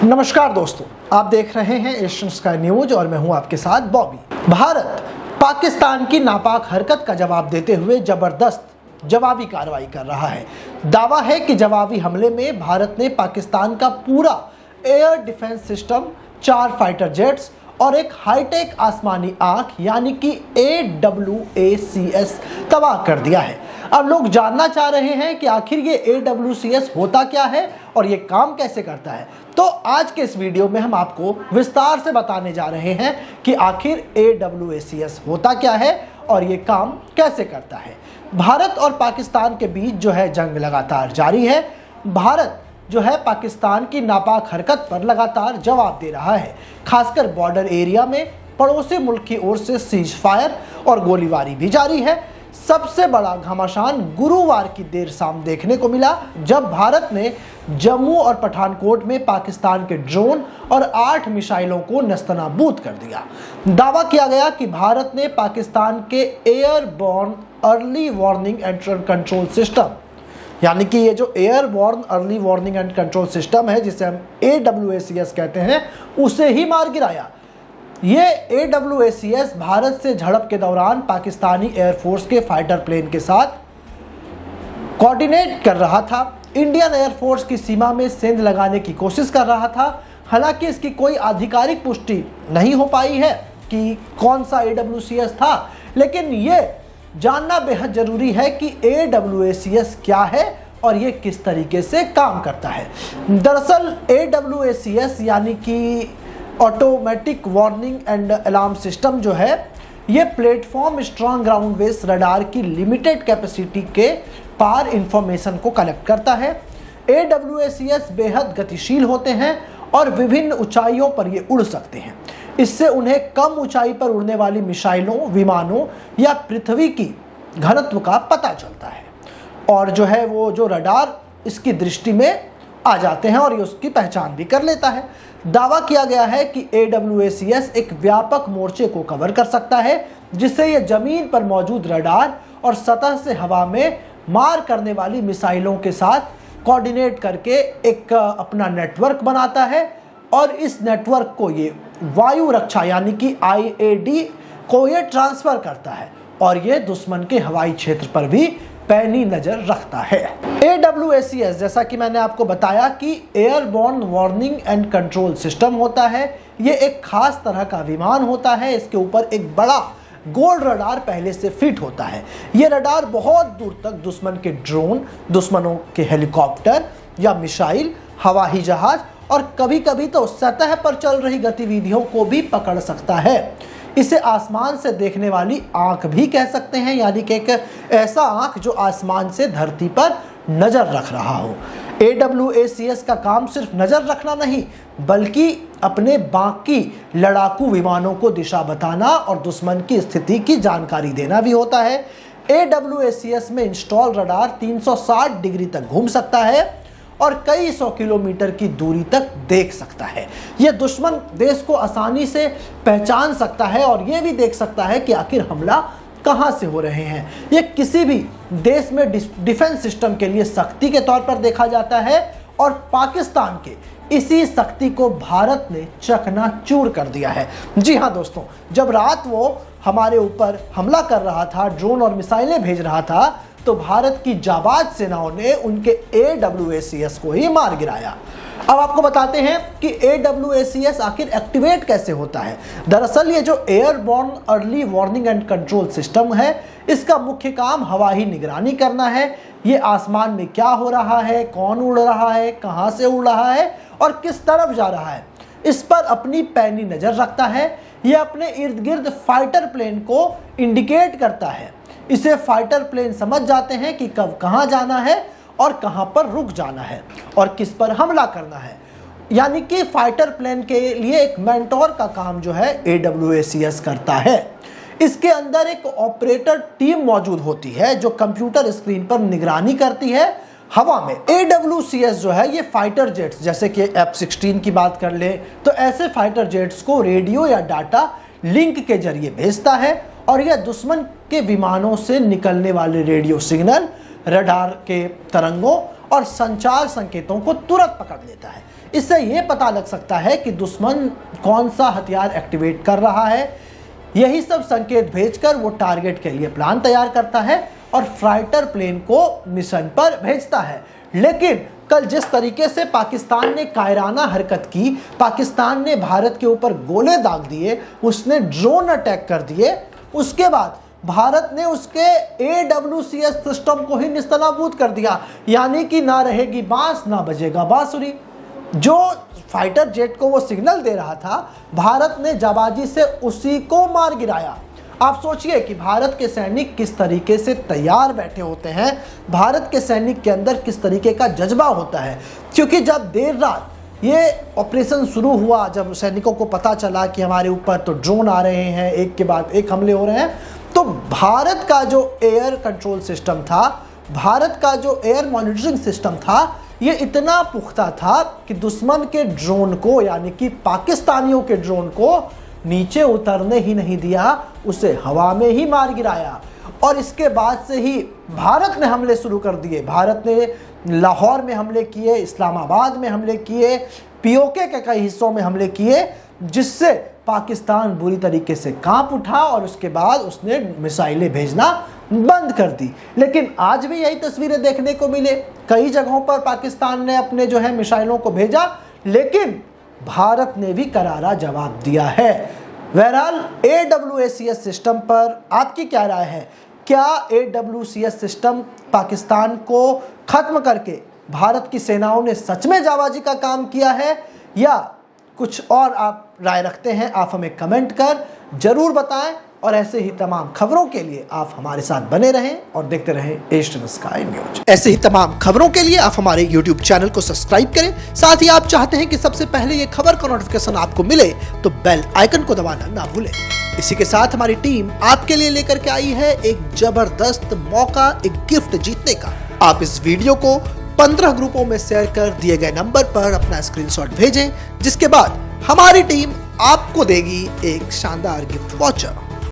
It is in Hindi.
नमस्कार दोस्तों, आप देख रहे हैं एशियन स्काई न्यूज और मैं हूं आपके साथ बॉबी। भारत पाकिस्तान की नापाक हरकत का जवाब देते हुए जबरदस्त जवाबी कार्रवाई कर रहा है। दावा है कि जवाबी हमले में भारत ने पाकिस्तान का पूरा air defence system, 4 fighter jets और एक हाईटेक आसमानी आंख यानी कि AWACS तबाह कर दिया है। अब लोग जानना चाह रहे हैं कि आखिर ये AWACS होता क्या है और ये काम कैसे करता है। तो आज के इस वीडियो में हम आपको विस्तार से बताने जा रहे हैं कि आखिर AWACS होता क्या है और ये काम कैसे करता है। भारत और पाकिस्तान के बीच जो है जंग लगातार जारी है। भारत जो है पाकिस्तान की नापाक हरकत पर लगातार जवाब दे रहा है। खासकर बॉर्डर एरिया में पड़ोसी मुल्क की ओर से सीज फायर और गोलीबारी भी जारी है। सबसे बड़ा घमासान गुरुवार की देर शाम देखने को मिला, जब भारत ने जम्मू और पठानकोट में पाकिस्तान के ड्रोन और 8 मिसाइलों को नस्तनाबूद कर दिया। दावा किया गया कि भारत ने पाकिस्तान के airborne early warning and control system, यानी कि ये जो airborne early warning and control system है, जिसे हम AWACS कहते हैं, उसे ही मार गिराया। ये AWACS भारत से झड़प के दौरान पाकिस्तानी एयरफोर्स के फाइटर प्लेन के साथ कोऑर्डिनेट कर रहा था। इंडियन एयरफोर्स की सीमा में सेंध लगाने की कोशिश कर रहा था। हालांकि इसकी कोई आधिकारिक पुष्टि नहीं हो पाई है कि कौन सा AWACS था, लेकिन ये जानना बेहद जरूरी है कि AWACS क्या है और ये किस तरीके से काम करता है। दरअसल AWACS यानी कि automatic warning and alarm system जो है, ये platform strong ground base radar की लिमिटेड कैपेसिटी के पार इंफॉर्मेशन को कलेक्ट करता है। AWACS बेहद गतिशील होते हैं और विभिन्न ऊंचाइयों पर ये उड़ सकते हैं। इससे उन्हें कम ऊंचाई पर उड़ने वाली मिसाइलों, विमानों या पृथ्वी की घनत्व का पता चलता है और जो है वो जो रडार इसकी दृष्टि में आ जाते हैं और ये उसकी पहचान भी कर लेता है। दावा किया गया है कि AWACS एक व्यापक मोर्चे को कवर कर सकता है, जिससे ये जमीन पर मौजूद रडार और सतह से हवा में मार करने वाली मिसाइलों के साथ कोऑर्डिनेट करके एक अपना नेटवर्क बनाता है और इस नेटवर्क को ये वायु रक्षा यानी कि IAD को ये ट्रांसफर करता है और ये दुश्मन के हवाई क्षेत्र पर भी पैनी नजर रखता है। AWACS जैसा कि मैंने आपको बताया कि airborne warning and control system होता है। ये एक खास तरह का विमान होता है। इसके ऊपर एक बड़ा गोल रडार पहले से फिट होता है। ये रडार बहुत दूर तक दुश्मन के ड्रोन, दुश्मनों के हेलीकॉप्टर या मिसाइल, हवाई जहाज और कभी कभी तो सतह पर चल रही गतिविधियों को भी पकड़ सकता है। इसे आसमान से देखने वाली आंख भी कह सकते हैं, यानी कि एक ऐसा आंख जो आसमान से धरती पर नजर रख रहा हो। AWACS का काम सिर्फ नजर रखना नहीं, बल्कि अपने बाकी लड़ाकू विमानों को दिशा बताना और दुश्मन की स्थिति की जानकारी देना भी होता है। AWACS में इंस्टॉल रडार 360 डिग्री तक घूम सकता है और कई 100 किलोमीटर की दूरी तक देख सकता है। यह दुश्मन देश को आसानी से पहचान सकता है और यह भी देख सकता है कि आखिर हमला कहां से हो रहे हैं। यह किसी भी देश में डिफेंस सिस्टम के लिए शक्ति के तौर पर देखा जाता है और पाकिस्तान के इसी शक्ति को भारत ने चकनाचूर कर दिया है। जी हाँ दोस्तों, जब रात वो हमारे ऊपर हमला कर रहा था, ड्रोन और मिसाइलें भेज रहा था, तो भारत की जाबाज सेनाओं ने उनके AWACS को ही मार गिराया। अब आपको बताते हैं कि AWACS आखिर एक्टिवेट कैसे होता है। दरअसल ये जो airborne early warning and control system है, इसका मुख्य काम हवाई निगरानी करना है। ये आसमान में क्या हो रहा है, कौन उड़ रहा है, कहां से उड़ रहा है और किस तरफ जा रहा है, इस पर अपनी पैनी नजर रखता है। ये अपने इर्द गिर्द फाइटर प्लेन को इंडिकेट करता है। इसे फाइटर प्लेन समझ जाते हैं कि कब कहां जाना है और कहां पर रुक जाना है और किस पर हमला करना है। यानी कि फाइटर प्लेन के लिए एक मेंटोर का काम जो है AWACS करता है। इसके अंदर एक ऑपरेटर टीम मौजूद होती है जो कंप्यूटर स्क्रीन पर निगरानी करती है हवा में। AWACS जो है ये फाइटर जेट्स, जैसे कि F-16 की बात कर ले, तो ऐसे फाइटर जेट्स को रेडियो या डाटा लिंक के जरिए भेजता है और यह दुश्मन के विमानों से निकलने वाले रेडियो सिग्नल, रडार के तरंगों और संचार संकेतों को तुरंत पकड़ लेता है। इससे ये पता लग सकता है कि दुश्मन कौन सा हथियार एक्टिवेट कर रहा है। यही सब संकेत भेजकर वो टारगेट के लिए प्लान तैयार करता है और फाइटर प्लेन को मिशन पर भेजता है। लेकिन कल जिस तरीके से पाकिस्तान ने कायराना हरकत की, पाकिस्तान ने भारत के ऊपर गोले दाग दिए, उसने ड्रोन अटैक कर दिए, उसके बाद भारत ने उसके AWCS सिस्टम को ही निस्तनाबूद कर दिया। यानी कि ना रहेगी बांस ना बजेगा बांसुरी। जो फाइटर जेट को वो सिग्नल दे रहा था, भारत ने जाबाजी से उसी को मार गिराया। आप सोचिए कि भारत के सैनिक किस तरीके से तैयार बैठे होते हैं, भारत के सैनिक के अंदर किस तरीके का जज्बा होता है। क्योंकि जब देर रात ये ऑपरेशन शुरू हुआ, जब सैनिकों को पता चला कि हमारे ऊपर तो ड्रोन आ रहे हैं, एक के बाद एक हमले हो रहे हैं, तो भारत का जो एयर कंट्रोल सिस्टम था, भारत का जो एयर मॉनिटरिंग सिस्टम था, ये इतना पुख्ता था कि दुश्मन के ड्रोन को, यानी कि पाकिस्तानियों के ड्रोन को नीचे उतरने ही नहीं दिया, उसे हवा में ही मार गिराया। और इसके बाद से ही भारत ने हमले शुरू कर दिए। भारत ने लाहौर में हमले किए, इस्लामाबाद में हमले किए, POK के कई हिस्सों में हमले किए, जिससे पाकिस्तान बुरी तरीके से कांप उठा और उसके बाद उसने मिसाइलें भेजना बंद कर दी। लेकिन आज भी यही तस्वीरें देखने को मिले। कई जगहों पर पाकिस्तान ने अपने जो है मिसाइलों को भेजा, लेकिन भारत ने भी करारा जवाब दिया है। बहरहाल AWCS सिस्टम पर आपकी क्या राय है? क्या AWCS सिस्टम पाकिस्तान को खत्म करके भारत की सेनाओं ने सच में जाबाजी का काम किया है, या कुछ और आप राय रखते हैं? आप हमें कमेंट कर जरूर बताएं। और ऐसे ही तमाम खबरों के लिए आप हमारे साथ बने रहें और देखते रहें एशियन स्काई न्यूज। ऐसे ही तमाम खबरों के लिए आप हमारे YouTube चैनल को सब्सक्राइब करें। साथ ही आप चाहते हैं कि सबसे पहले ये खबर का नोटिफिकेशन आपको मिले तो बेल आइकन को दबाना ना भूलें। इसी के साथ हमारी टीम आपके लिए लेकर के आई है एक जबरदस्त मौका, एक गिफ्ट जीतने का। आप इस वीडियो को 15 ग्रुपों में शेयर कर दिए गए नंबर पर अपना स्क्रीनशॉट भेजें, जिसके बाद हमारी टीम आपको देगी एक शानदार गिफ्ट वाउचर।